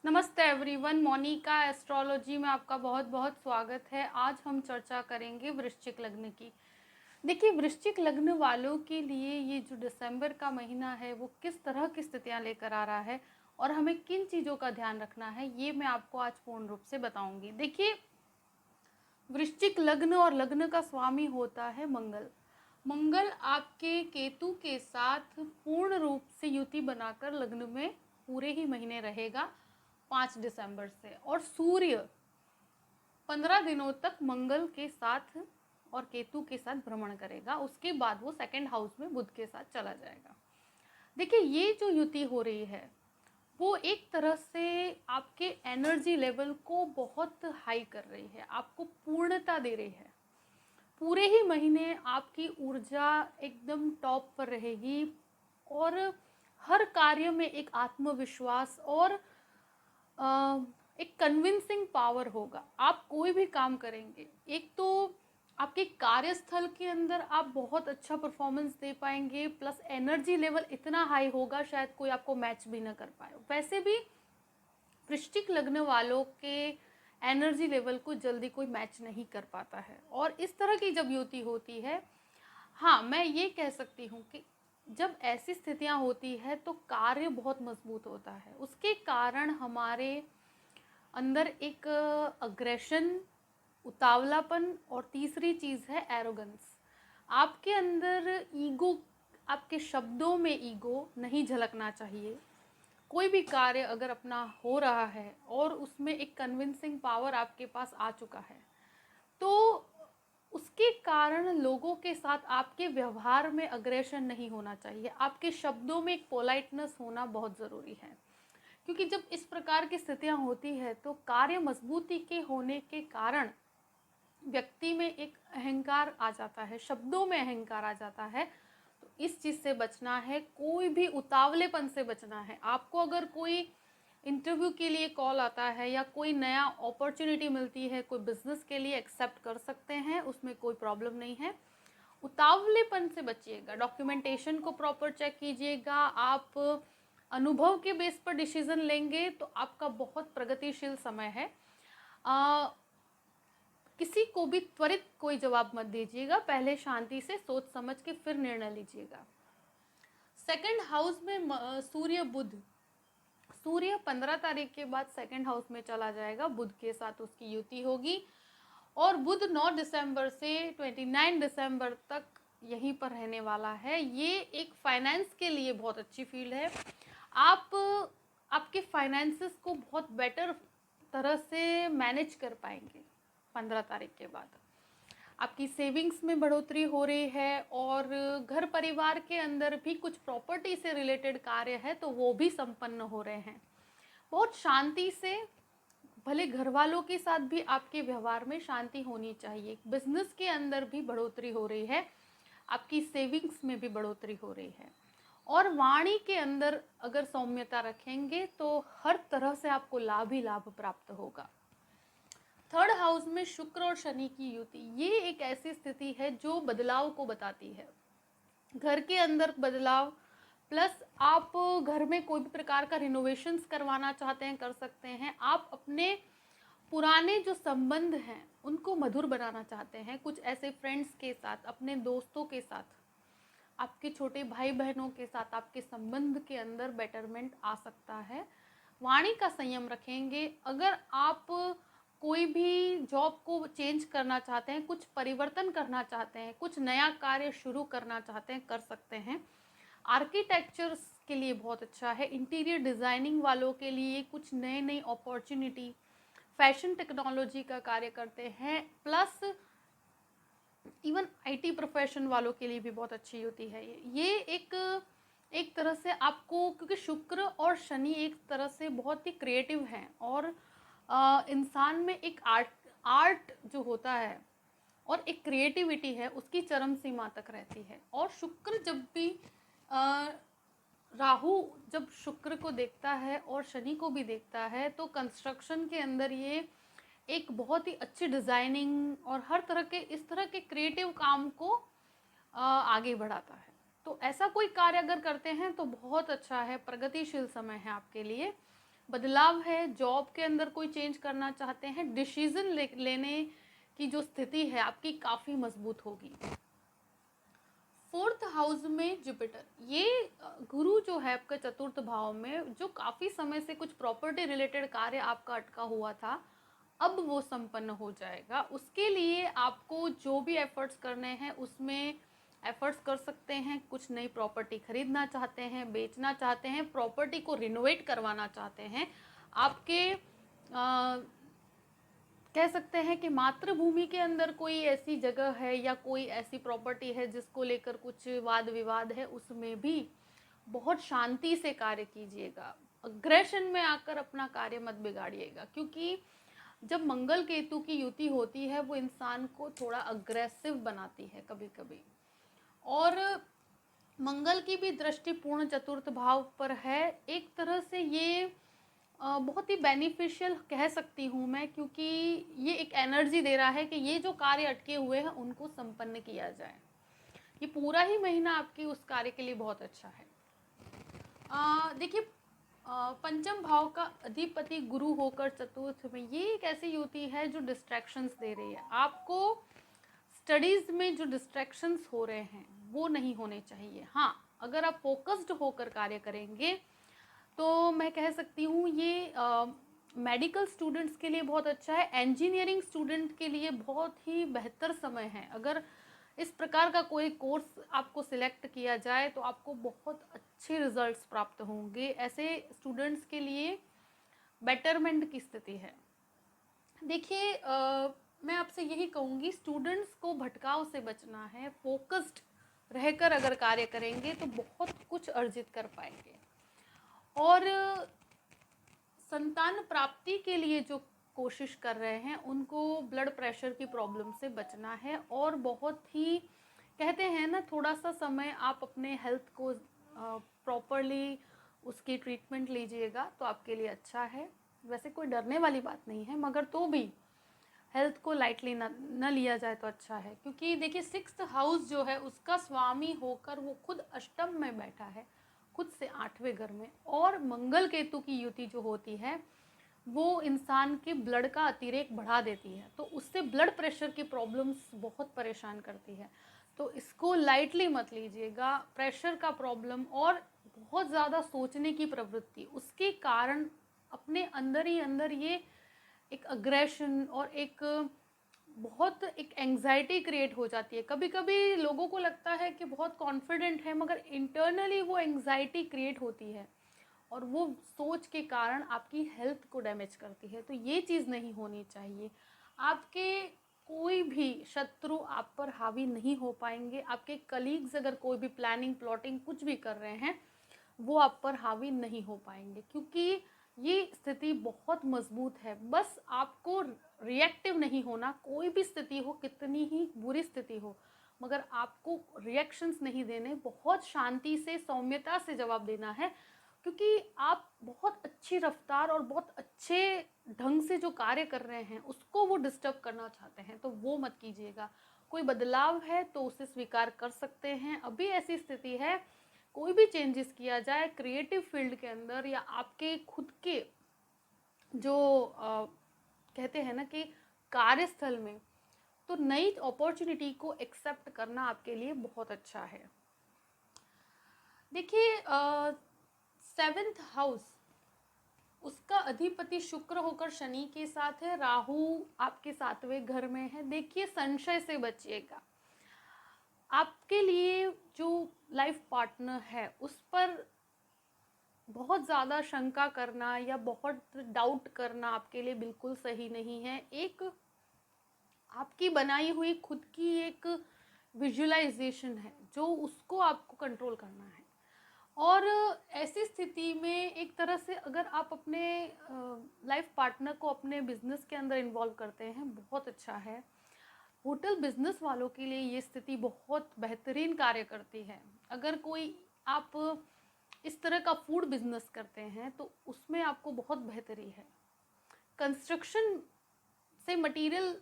नमस्ते everyone, Monika astrology में आपका बहुत बहुत स्वागत है। आज हम चर्चा करेंगे वृश्चिक लग्न की। देखिए, वृश्चिक लग्न वालों के लिए ये जो दिसंबर का महीना है वो किस तरह की स्थितियां लेकर आ रहा है और हमें किन चीज़ों का ध्यान रखना है, ये मैं आपको आज पूर्ण रूप से बताऊंगी। देखिए, वृश्चिक लग्न और लग्न का स्वामी होता है मंगल। मंगल आपके केतु के साथ पूर्ण रूप से युति बनाकर लग्न में पूरे ही महीने रहेगा 5 दिसंबर से, और सूर्य 15 दिनों तक मंगल के साथ और केतु के साथ भ्रमण करेगा। उसके बाद वो सेकंड हाउस में बुध के साथ चला जाएगा। देखिए, ये जो युति हो रही है वो एक तरह से आपके एनर्जी लेवल को बहुत हाई कर रही है, आपको पूर्णता दे रही है। पूरे ही महीने आपकी ऊर्जा एकदम टॉप पर रहेगी और हर कार्य में एक आत्मविश्वास और एक कन्विंसिंग पावर होगा। आप कोई भी काम करेंगे, एक तो आपके कार्यस्थल के अंदर आप बहुत अच्छा परफॉर्मेंस दे पाएंगे, प्लस एनर्जी लेवल इतना हाई होगा शायद कोई आपको मैच भी ना कर पाए। वैसे भी वृश्चिक लग्न वालों के एनर्जी लेवल को जल्दी कोई मैच नहीं कर पाता है, और इस तरह की जब युति होती है, हाँ मैं ये कह सकती हूँ कि जब ऐसी स्थितियाँ होती है तो कार्य बहुत मजबूत होता है। उसके कारण हमारे अंदर एक अग्रेशन, उतावलापन, और तीसरी चीज़ है एरोगेंस। आपके अंदर ईगो, आपके शब्दों में ईगो नहीं झलकना चाहिए। कोई भी कार्य अगर अपना हो रहा है और उसमें एक कन्विंसिंग पावर आपके पास आ चुका है, तो उसके कारण लोगों के साथ आपके व्यवहार में अग्रेशन नहीं होना चाहिए। आपके शब्दों में एक पोलाइटनेस होना बहुत ज़रूरी है, क्योंकि जब इस प्रकार की स्थितियां होती है तो कार्य मजबूती के होने के कारण व्यक्ति में एक अहंकार आ जाता है, शब्दों में अहंकार आ जाता है। तो इस चीज़ से बचना है, कोई भी उतावलेपन से बचना है। आपको अगर कोई इंटरव्यू के लिए कॉल आता है या कोई नया अपॉर्चुनिटी मिलती है, कोई बिजनेस के लिए एक्सेप्ट कर सकते हैं, उसमें कोई प्रॉब्लम नहीं है। उतावलेपन से बचिएगा, डॉक्यूमेंटेशन को प्रॉपर चेक कीजिएगा। आप अनुभव के बेस पर डिसीजन लेंगे तो आपका बहुत प्रगतिशील समय है। किसी को भी त्वरित कोई जवाब मत दीजिएगा, पहले शांति से सोच समझ के फिर निर्णय लीजिएगा। सेकंड हाउस में सूर्य बुध, सूर्य 15 तारीख के बाद सेकंड हाउस में चला जाएगा, बुध के साथ उसकी युति होगी, और बुध 9 दिसंबर से 29 दिसंबर तक यहीं पर रहने वाला है। ये एक फाइनेंस के लिए बहुत अच्छी फील्ड है। आप आपके फाइनेंसेस को बहुत बेटर तरह से मैनेज कर पाएंगे 15 तारीख के बाद। आपकी सेविंग्स में बढ़ोतरी हो रही है, और घर परिवार के अंदर भी कुछ प्रॉपर्टी से रिलेटेड कार्य है तो वो भी संपन्न हो रहे हैं। बहुत शांति से, भले घर वालों के साथ भी आपके व्यवहार में शांति होनी चाहिए। बिजनेस के अंदर भी बढ़ोतरी हो रही है, आपकी सेविंग्स में भी बढ़ोतरी हो रही है, और वाणी के अंदर अगर सौम्यता रखेंगे तो हर तरह से आपको लाभ ही लाभ प्राप्त होगा। थर्ड हाउस में शुक्र और शनि की युति, ये एक ऐसी स्थिति है जो बदलाव को बताती है। घर के अंदर बदलाव, प्लस आप घर में कोई भी प्रकार का रिनोवेशंस करवाना चाहते हैं, कर सकते हैं। आप अपने पुराने जो संबंध हैं उनको मधुर बनाना चाहते हैं, कुछ ऐसे फ्रेंड्स के साथ, अपने दोस्तों के साथ, आपके छोटे भाई बहनों के साथ आपके संबंध के अंदर बेटरमेंट आ सकता है। वाणी का संयम रखेंगे। अगर आप कोई भी जॉब को चेंज करना चाहते हैं, कुछ परिवर्तन करना चाहते हैं, कुछ नया कार्य शुरू करना चाहते हैं, कर सकते हैं। आर्किटेक्चर्स के लिए बहुत अच्छा है। इंटीरियर डिज़ाइनिंग वालों के लिए कुछ नए नई अपॉर्चुनिटी, फैशन टेक्नोलॉजी का कार्य करते हैं, प्लस इवन आईटी प्रोफेशन वालों के लिए भी बहुत अच्छी होती है। ये एक तरह से आपको, क्योंकि शुक्र और शनि एक तरह से बहुत ही क्रिएटिव हैं, और इंसान में एक आर्ट जो होता है और एक क्रिएटिविटी है, उसकी चरम सीमा तक रहती है। और शुक्र जब भी राहु जब शुक्र को देखता है और शनि को भी देखता है तो कंस्ट्रक्शन के अंदर ये एक बहुत ही अच्छी डिज़ाइनिंग और हर तरह के इस तरह के क्रिएटिव काम को आगे बढ़ाता है। तो ऐसा कोई कार्य अगर करते हैं तो बहुत अच्छा है, प्रगतिशील समय है आपके लिए। बदलाव है, जॉब के अंदर कोई चेंज करना चाहते हैं, डिसीजन लेने की जो स्थिति है आपकी काफ़ी मजबूत होगी। फोर्थ हाउस में जुपिटर, ये गुरु जो है आपका चतुर्थ भाव में, जो काफ़ी समय से कुछ प्रॉपर्टी रिलेटेड कार्य आपका अटका हुआ था, अब वो संपन्न हो जाएगा। उसके लिए आपको जो भी एफर्ट्स करने हैं उसमें एफर्ट्स कर सकते हैं। कुछ नई प्रॉपर्टी खरीदना चाहते हैं, बेचना चाहते हैं, प्रॉपर्टी को रिनोवेट करवाना चाहते हैं, आपके कह सकते हैं कि मातृभूमि के अंदर कोई ऐसी जगह है या कोई ऐसी प्रॉपर्टी है जिसको लेकर कुछ वाद विवाद है, उसमें भी बहुत शांति से कार्य कीजिएगा। अग्रेशन में आकर अपना कार्य मत बिगाड़िएगा, क्योंकि जब मंगल केतु की युति होती है वो इंसान को थोड़ा अग्रेसिव बनाती है कभी कभी। और मंगल की भी दृष्टि पूर्ण चतुर्थ भाव पर है। एक तरह से ये बहुत ही बेनिफिशियल कह सकती हूँ मैं, क्योंकि ये एक एनर्जी दे रहा है कि ये जो कार्य अटके हुए हैं उनको संपन्न किया जाए। ये पूरा ही महीना आपकी उस कार्य के लिए बहुत अच्छा है। देखिए, पंचम भाव का अधिपति गुरु होकर चतुर्थ में, ये एक ऐसी युति है जो डिस्ट्रैक्शंस दे रही है आपको। स्टडीज़ में जो डिस्ट्रैक्शंस हो रहे हैं वो नहीं होने चाहिए। हाँ, अगर आप फोकस्ड होकर कार्य करेंगे तो मैं कह सकती हूँ ये मेडिकल स्टूडेंट्स के लिए बहुत अच्छा है। इंजीनियरिंग स्टूडेंट के लिए बहुत ही बेहतर समय है। अगर इस प्रकार का कोई कोर्स आपको सिलेक्ट किया जाए तो आपको बहुत अच्छे रिजल्ट्स प्राप्त होंगे। ऐसे स्टूडेंट्स के लिए बेटरमेंट की स्थिति है। देखिए, मैं आपसे यही कहूँगी, स्टूडेंट्स को भटकाव से बचना है। फोकस्ड रहकर अगर कार्य करेंगे तो बहुत कुछ अर्जित कर पाएंगे। और संतान प्राप्ति के लिए जो कोशिश कर रहे हैं उनको ब्लड प्रेशर की प्रॉब्लम से बचना है। और बहुत ही कहते हैं ना, थोड़ा सा समय आप अपने हेल्थ को प्रॉपरली उसकी ट्रीटमेंट लीजिएगा तो आपके लिए अच्छा है। वैसे कोई डरने वाली बात नहीं है, मगर तो भी हेल्थ को लाइटली न लिया जाए तो अच्छा है। क्योंकि देखिए, सिक्स्थ हाउस जो है उसका स्वामी होकर वो खुद अष्टम में बैठा है, खुद से 8वें घर में। और मंगल केतु की युति जो होती है वो इंसान के ब्लड का अतिरेक बढ़ा देती है, तो उससे ब्लड प्रेशर की प्रॉब्लम्स बहुत परेशान करती है। तो इसको लाइटली मत लीजिएगा। प्रेशर का प्रॉब्लम और बहुत ज़्यादा सोचने की प्रवृत्ति, उसके कारण अपने अंदर ही अंदर ये एक अग्रेशन और एक बहुत एक एंग्जाइटी क्रिएट हो जाती है। कभी कभी लोगों को लगता है कि बहुत कॉन्फिडेंट है, मगर इंटरनली वो एंग्जाइटी क्रिएट होती है और वो सोच के कारण आपकी हेल्थ को डैमेज करती है। तो ये चीज़ नहीं होनी चाहिए। आपके कोई भी शत्रु आप पर हावी नहीं हो पाएंगे। आपके कलीग्स अगर कोई भी प्लानिंग प्लॉटिंग कुछ भी कर रहे हैं वो आप पर हावी नहीं हो पाएंगे, क्योंकि ये स्थिति बहुत मजबूत है। बस आपको रिएक्टिव नहीं होना। कोई भी स्थिति हो, कितनी ही बुरी स्थिति हो, मगर आपको रिएक्शंस नहीं देने, बहुत शांति से सौम्यता से जवाब देना है। क्योंकि आप बहुत अच्छी रफ्तार और बहुत अच्छे ढंग से जो कार्य कर रहे हैं उसको वो डिस्टर्ब करना चाहते हैं, तो वो मत कीजिएगा। कोई बदलाव है तो उसे स्वीकार कर सकते हैं। अभी ऐसी स्थिति है, कोई भी चेंजेस किया जाए क्रिएटिव फील्ड के अंदर या आपके खुद के जो कहते हैं ना कि कार्यस्थल में, तो नई अपॉर्चुनिटी को एक्सेप्ट करना आपके लिए बहुत अच्छा है। देखिए, 7th हाउस, उसका अधिपति शुक्र होकर शनि के साथ है, राहु आपके 7वें घर में है। देखिए, संशय से बचिएगा। आपके लिए जो लाइफ पार्टनर है उस पर बहुत ज़्यादा शंका करना या बहुत डाउट करना आपके लिए बिल्कुल सही नहीं है। एक आपकी बनाई हुई खुद की एक विजुअलाइजेशन है जो उसको आपको कंट्रोल करना है। और ऐसी स्थिति में एक तरह से अगर आप अपने लाइफ पार्टनर को अपने बिजनेस के अंदर इन्वॉल्व करते हैं, बहुत अच्छा है। होटल बिजनेस वालों के लिए ये स्थिति बहुत बेहतरीन कार्य करती है। अगर कोई आप इस तरह का फूड बिजनेस करते हैं तो उसमें आपको बहुत बेहतरी है। कंस्ट्रक्शन से मटेरियल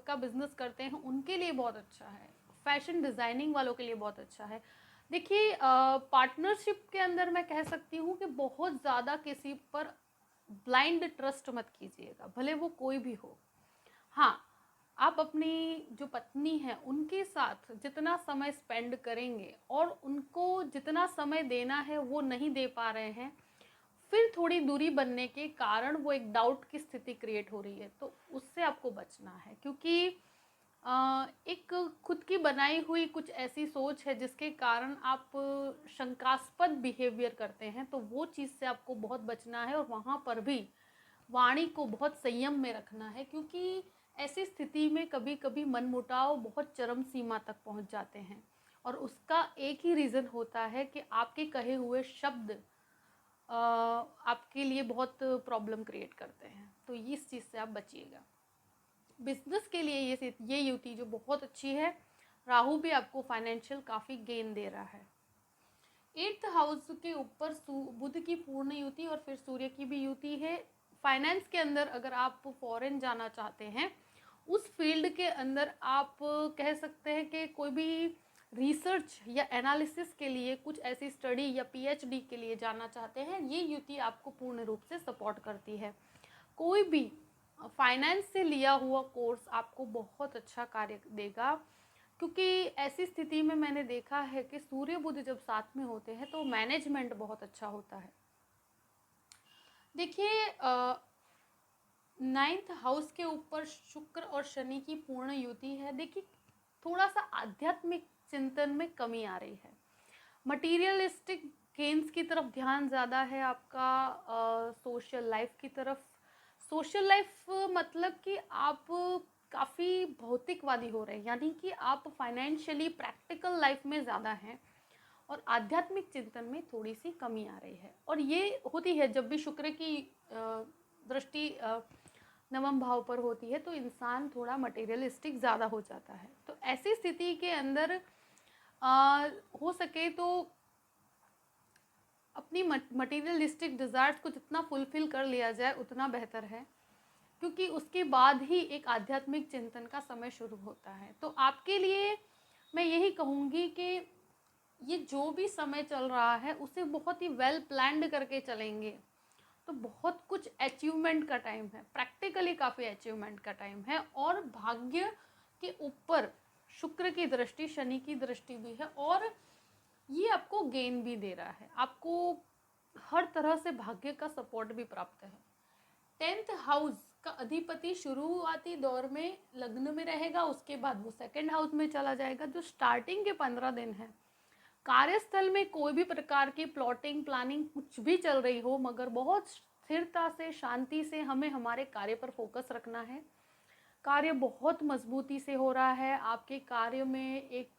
का बिजनेस करते हैं उनके लिए बहुत अच्छा है। फैशन डिज़ाइनिंग वालों के लिए बहुत अच्छा है। देखिए, पार्टनरशिप के अंदर मैं कह सकती हूँ कि बहुत ज़्यादा किसी पर ब्लाइंड ट्रस्ट मत कीजिएगा, भले वो कोई भी हो। हाँ, आप अपनी जो पत्नी है उनके साथ जितना समय स्पेंड करेंगे और उनको जितना समय देना है वो नहीं दे पा रहे हैं, फिर थोड़ी दूरी बनने के कारण वो एक डाउट की स्थिति क्रिएट हो रही है, तो उससे आपको बचना है। क्योंकि एक खुद की बनाई हुई कुछ ऐसी सोच है जिसके कारण आप शंकास्पद बिहेवियर करते हैं, तो वो चीज़ से आपको बहुत बचना है और वहाँ पर भी वाणी को बहुत संयम में रखना है। क्योंकि ऐसी स्थिति में कभी कभी मनमुटाव बहुत चरम सीमा तक पहुंच जाते हैं और उसका एक ही रीज़न होता है कि आपके कहे हुए शब्द आपके लिए बहुत प्रॉब्लम क्रिएट करते हैं, तो इस चीज़ से आप बचिएगा। बिजनेस के लिए ये युति जो बहुत अच्छी है, राहु भी आपको फाइनेंशियल काफ़ी गेन दे रहा है। 8th हाउस के ऊपर बुध की पूर्ण युति और फिर सूर्य की भी युति है। फाइनेंस के अंदर अगर आप फॉरेन जाना चाहते हैं, उस फील्ड के अंदर आप कह सकते हैं कि कोई भी रिसर्च या एनालिसिस के लिए कुछ ऐसी स्टडी या पीएचडी के लिए जाना चाहते हैं, ये युति आपको पूर्ण रूप से सपोर्ट करती है। कोई भी फाइनेंस से लिया हुआ कोर्स आपको बहुत अच्छा कार्य देगा, क्योंकि ऐसी स्थिति में मैंने देखा है कि सूर्य बुध जब साथ में होते हैं तो मैनेजमेंट बहुत अच्छा होता है। देखिए 9th हाउस के ऊपर शुक्र और शनि की पूर्ण युति है। देखिए थोड़ा सा आध्यात्मिक चिंतन में कमी आ रही है, मटीरियलिस्टिक गेन्स की तरफ ध्यान ज़्यादा है आपका, सोशल लाइफ की तरफ। सोशल लाइफ मतलब कि आप काफ़ी भौतिकवादी हो रहे हैं, यानी कि आप फाइनेंशियली प्रैक्टिकल लाइफ में ज़्यादा हैं और आध्यात्मिक चिंतन में थोड़ी सी कमी आ रही है। और ये होती है जब भी शुक्र की दृष्टि नवम भाव पर होती है तो इंसान थोड़ा मटेरियलिस्टिक ज़्यादा हो जाता है। तो ऐसी स्थिति के अंदर हो सके तो अपनी मटेरियलिस्टिक डिज़ायर्स को जितना फुलफिल कर लिया जाए उतना बेहतर है, क्योंकि उसके बाद ही एक आध्यात्मिक चिंतन का समय शुरू होता है। तो आपके लिए मैं यही कहूँगी कि ये जो भी समय चल रहा है उसे बहुत ही वेल प्लान्ड करके चलेंगे तो बहुत कुछ अचीवमेंट का टाइम है, प्रैक्टिकली काफ़ी अचीवमेंट का टाइम है। और भाग्य के ऊपर शुक्र की दृष्टि, शनि की दृष्टि भी है और ये आपको गेन भी दे रहा है, आपको हर तरह से भाग्य का सपोर्ट भी प्राप्त है। 10th हाउस का अधिपति शुरुआती दौर में लग्न में रहेगा, उसके बाद वो 2nd हाउस में चला जाएगा। जो स्टार्टिंग के 15 दिन है, कार्यस्थल में कोई भी प्रकार की प्लॉटिंग प्लानिंग कुछ भी चल रही हो, मगर बहुत स्थिरता से शांति से हमें हमारे कार्य पर फोकस रखना है। कार्य बहुत मजबूती से हो रहा है, आपके कार्य में एक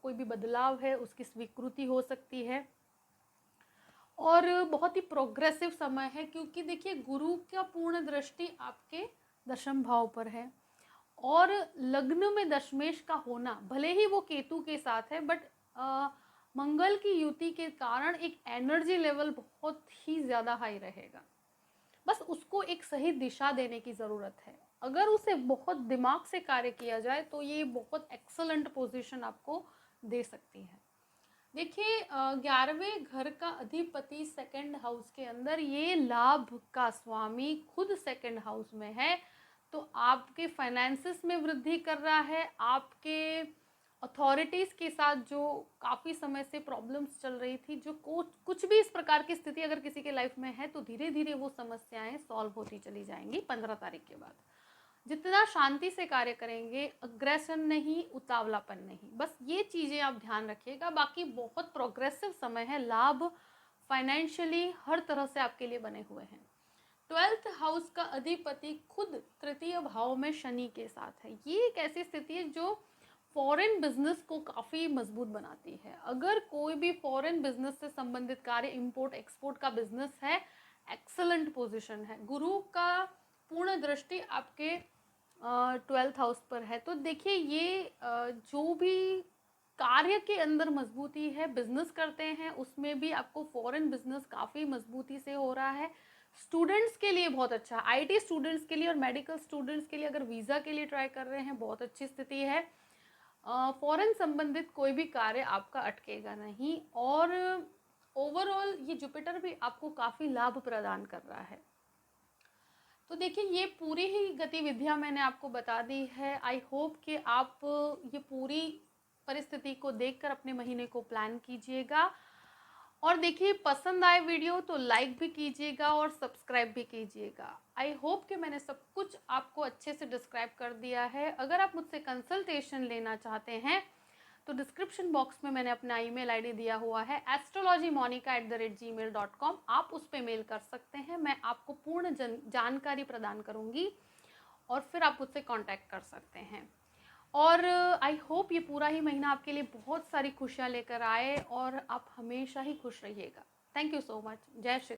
कोई भी बदलाव है उसकी स्वीकृति हो सकती है और बहुत ही प्रोग्रेसिव समय है। क्योंकि देखिए गुरु का पूर्ण दृष्टि आपके दशम भाव पर है और लग्न में दशमेश का होना, भले ही वो केतु के साथ है, बट मंगल की युति के कारण एक एनर्जी लेवल बहुत ही ज़्यादा हाई रहेगा। बस उसको एक सही दिशा देने की ज़रूरत है। अगर उसे बहुत दिमाग से कार्य किया जाए तो ये बहुत एक्सलेंट पोजीशन आपको दे सकती है। देखिए 11वें घर का अधिपति 2nd हाउस के अंदर, ये लाभ का स्वामी खुद 2nd हाउस में है, तो आपके फाइनेंसिस में वृद्धि कर रहा है। आपके अथॉरिटीज़ के साथ जो काफ़ी समय से प्रॉब्लम्स चल रही थी, जो कुछ भी इस प्रकार की स्थिति अगर किसी के लाइफ में है तो धीरे धीरे वो समस्याएं सॉल्व होती चली जाएंगी 15 तारीख के बाद। जितना शांति से कार्य करेंगे, अग्रेशन नहीं, उतावलापन नहीं, बस ये चीज़ें आप ध्यान रखिएगा। बाकी बहुत प्रोग्रेसिव समय है, लाभ फाइनेंशियली हर तरह से आपके लिए बने हुए हैं। 12th हाउस का अधिपति खुद 3य भाव में शनि के साथ है। ये एक ऐसी स्थिति है जो फॉरेन बिजनेस को काफ़ी मजबूत बनाती है। अगर कोई भी फॉरेन बिजनेस से संबंधित कार्य, इंपोर्ट एक्सपोर्ट का बिजनेस है, एक्सलेंट पोजीशन है। गुरु का पूर्ण दृष्टि आपके 12th हाउस पर है, तो देखिए ये जो भी कार्य के अंदर मजबूती है, बिजनेस करते हैं उसमें भी आपको फॉरेन बिजनेस काफ़ी मजबूती से हो रहा है। स्टूडेंट्स के लिए बहुत अच्छा, आईटी स्टूडेंट्स के लिए और मेडिकल स्टूडेंट्स के लिए अगर वीज़ा के लिए ट्राई कर रहे हैं बहुत अच्छी स्थिति है। फॉरेन संबंधित कोई भी कार्य आपका अटकेगा नहीं और ओवरऑल ये जुपिटर भी आपको काफ़ी लाभ प्रदान कर रहा है। तो देखिए ये पूरी ही गतिविधियाँ मैंने आपको बता दी है। आई होप कि आप ये पूरी परिस्थिति को देखकर अपने महीने को प्लान कीजिएगा। और देखिए पसंद आए वीडियो तो लाइक भी कीजिएगा और सब्सक्राइब भी कीजिएगा। आई होप कि मैंने सब कुछ आपको अच्छे से डिस्क्राइब कर दिया है। अगर आप मुझसे कंसल्टेशन लेना चाहते हैं तो डिस्क्रिप्शन बॉक्स में मैंने अपना ईमेल आईडी दिया हुआ है astrologymonica@gmail.com। आप उस पर मेल कर सकते हैं, मैं आपको पूर्ण जानकारी प्रदान करूंगी और फिर आप मुझसे कांटेक्ट कर सकते हैं। और आई होप ये पूरा ही महीना आपके लिए बहुत सारी खुशियां लेकर आए और आप हमेशा ही खुश रहिएगा। Thank you so much. जय श्री